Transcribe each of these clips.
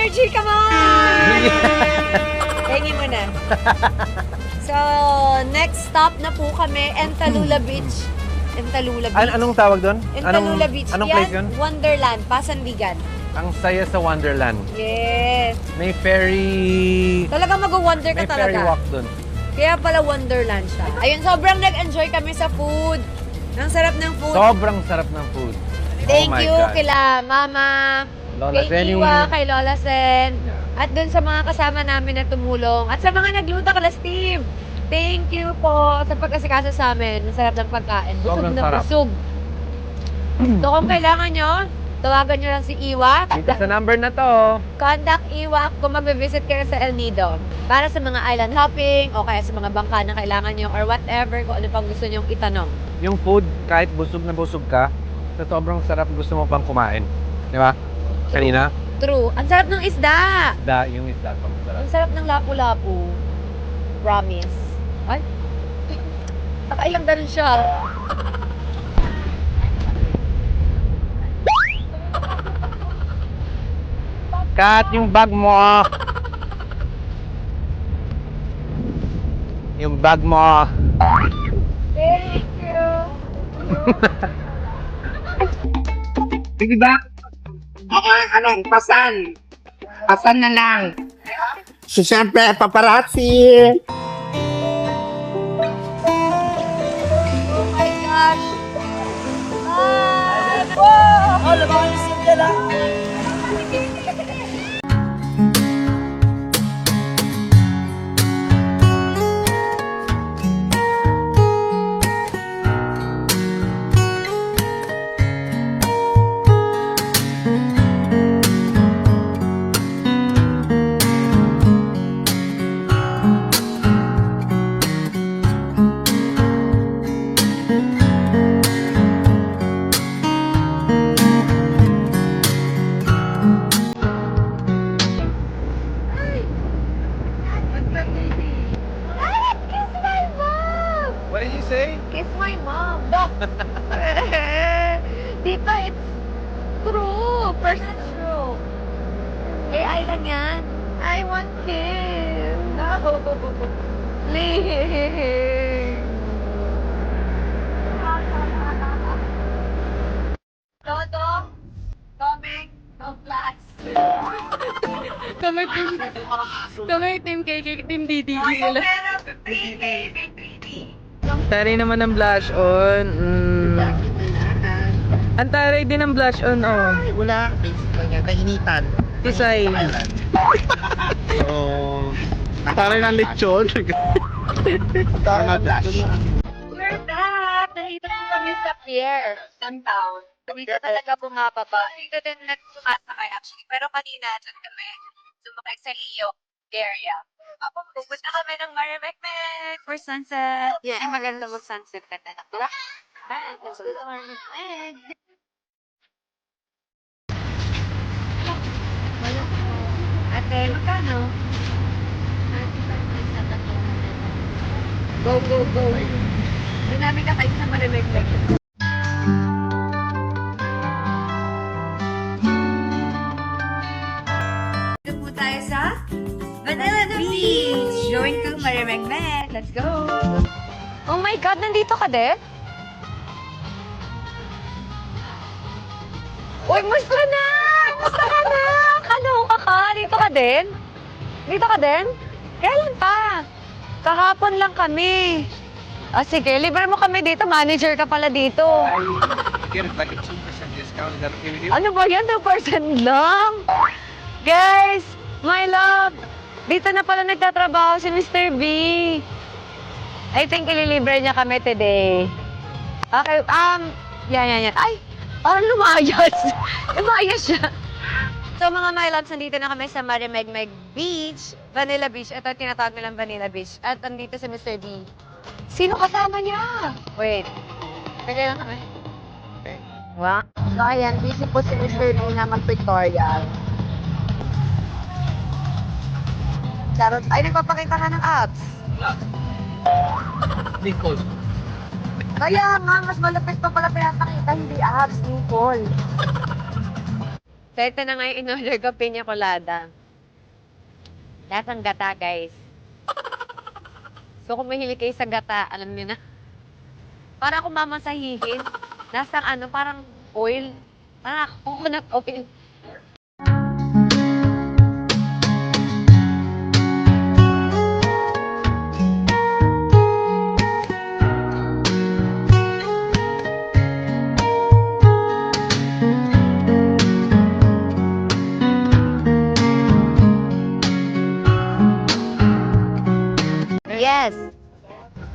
energy, come on! Hingi mo na. So, next stop na po kami, Entalula Beach. Entalula Beach. Anong tawag doon? Entalula Beach. Anong Yan, place yun? Wonderland, Pasandigan. Ang saya sa Wonderland. Yes. May ferry... Talaga mag-wonder ka May talaga. ferry walk doon. Kaya pala Wonderland siya. Ayun, sobrang nag-enjoy kami sa food. Ang sarap ng food. Sobrang sarap ng food. Thank Oh my you God. kila Mama, Lola kay Sen, Iwa, kay Lola Sen, at dun sa mga kasama namin na tumulong. At sa mga nagluto kala Steve. Thank you po sa pag-asikaso sa amin. Ang sarap ng pagkain. Busog Sobrang na sarap. busog. So kung kailangan nyo, tawagan nyo lang si Iwa. Dito sa number na to. Contact Iwa kung mag-visit kayo sa El Nido. Para sa mga island hopping o kaya sa mga bangka na kailangan nyo or whatever kung ano pang gusto nyong itanong. Yung food, kahit busog na busog ka, sa sobrang sarap gusto mo pang kumain. Di ba? Kanina, True. Ang sarap ng isda. yung isda pang sarap. Ang sarap ng lapu-lapu. Promise. Ay. Nakailang ganun siya. Kat, yung bag mo. Yung bag mo. Thank you. Sige ba? Anong pasan? Pasan na lang. So, siyempre, paparazzi. Oh my gosh. Hi. Wow. Oh, labakan yung simple lang. Kiss my mom! What did you say? Kiss my mom! Dito, it's true! Person true! AI lang yan. I want kiss! No! Please! Toto! Coming! No class! Kami team KK, team DDE sila. BBB! Taray naman ng blush on. Ang taray din ng blush on, oh. Wala. Basic lang yan. Kainitan. Tisay. Oo. Taray ng lechon. Taray ng blush. We're back! Nandito po kami sa pier, Suntown. Dito talaga bumababa. Dito din nagsumasakay actually. Pero kanina, dyan kami sumakay sa Leo area. Pupunta kami ng Marimekmek for sunset. Yeah. Ay, maganda mag-sunset ka na. Diba? Ay, gusto ko Marimekmek. Ate, magkano? Go, go, go. Doon namin kakain sa Marimekmek. Dito po tayo sa Vanilla Beach. Going to Marimekmek. Let's go. Oh my God, nandito ka din? Uy, musta na? Musta ka na? Kaloka ka? Dito ka din? Dito ka din? Kailan pa? Kahapon lang kami. Ah, sige, libre mo kami dito. Manager ka pala dito. Get like a 2% discount. Is that okay with you? Ano ba yan? 2% lang? Guys, my love, dito na pala nagtatrabaho si Mr. B. I think ililibre niya kami today. Okay, yan. Ay, parang lumayas. Lumayas siya. So mga my loves, nandito na kami sa Marimekmek Beach, Vanilla Beach. Ito tinatawag nilang Vanilla Beach. At nandito si Mr. B. Sino kasama niya? Wait. Kaya lang kami. Okay. Wow. So ayan, busy po si Mr. B na mag-pictorial. Charot. Ay, nagpapakita ka ng abs. Nicole. Kaya nga, mas malapit pa pala pinapakita, hindi abs, Nicole. So, ito na nga yung in-order ko, piña colada. Lahat ng gata, guys. So, kung mahilig kayo sa gata, alam niyo na. Para akong mamasahihin. Lasang ano, parang oil. Parang coconut oil. Yes.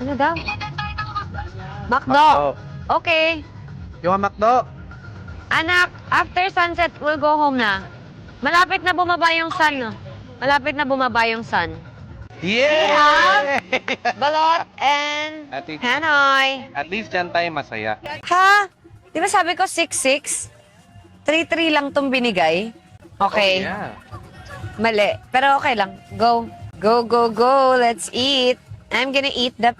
Ano daw? McDo. Okay. Yung McDo. Anak, after sunset, we'll go home na. Malapit na bumaba yung sun, no? Malapit na bumaba yung sun. Yeah! Balot and Ate. Hanoi. At least dyan tayo masaya. Ha? Di ba sabi ko 6'6"? 3'3" lang tong binigay. Okay. Oh, yeah. Mali. Pero okay lang. Go. Go, go, go. Let's eat. I'm gonna eat the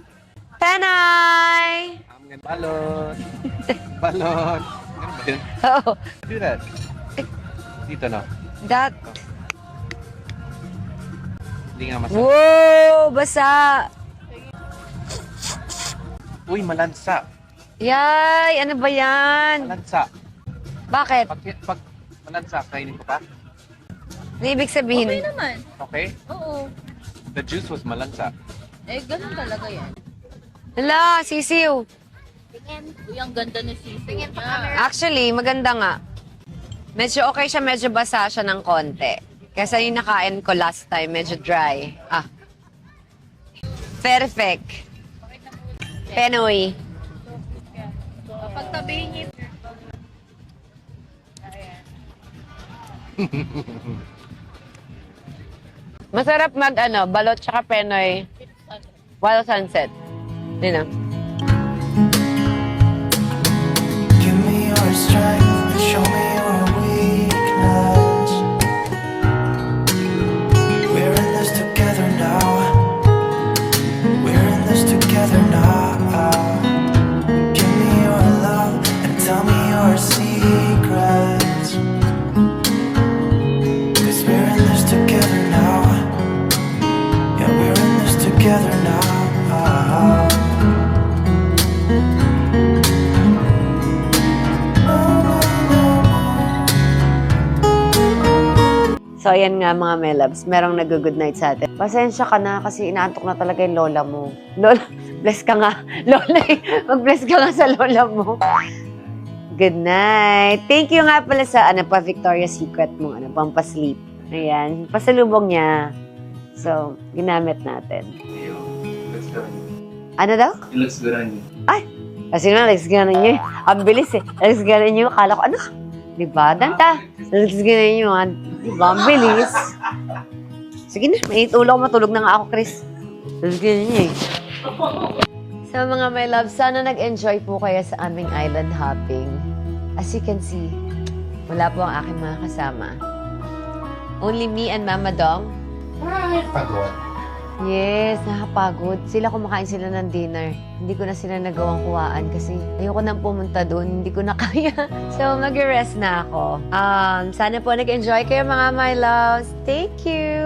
panay. I'm gonna balot. Balot. Ganun ba yun? Oh, Do that. Dito na. that. Hindi nga masarap. Wow! Basa! Uy, malansa. Yay! Ano ba yan? Malansa. Bakit? Pag malansa, kainin ko pa. Ano ibig sabihin? Okay naman. Okay? Oo. The juice was malansa. Eh, ganun talaga yan. Hala, sisiw. Uy, ang ganda ni Sisi. Tingin Actually, maganda nga. Medyo okay siya, medyo basa siya ng konti. Kesa yung nakain ko last time, medyo dry. Ah. Perfect. Penoy. Pagtabihin niyo. Masarap mag balot tsaka penoy while sunset. Yun na. Give me your strength and show me your weakness. We're in this together now. We're in this together now. Give me your love and tell me your secrets. 'Cause we're in this together now. Yeah, we're in this together now. So, ayan nga mga my loves, merong nag-good night sa atin. Pasensya ka na kasi inaantok na talaga yung lola mo. Lola, bless ka nga. Lola, mag-bless ka nga sa lola mo. Good night. Thank you nga pala sa pa Victoria's Secret mong pampasleep. Ayan, pasalubong niya. So, ginamit natin. Ano daw? It looks good on you. Ay! Kasi nga, legs ganan nyo. Ang bilis eh. Legs ganan nyo. Akala ko, ano? Diba? Danta. Legs ganan nyo. Diba? Ang bilis. Sige na, may ulo ko. Matulog na nga ako, Chris. Legs ganan nyo eh. So mga my love, sana nag-enjoy po kayo sa aming island hopping. As you can see, wala po ang aking mga kasama. Only me and Mama Dong. Pagod. Yes, nakapagod. Kumakain sila ng dinner. Hindi ko na sila nagawang kuwaan kasi ayoko nang pumunta doon. Hindi ko na kaya. So, mag-rest na ako. Sana po nag-enjoy kayo mga my loves. Thank you!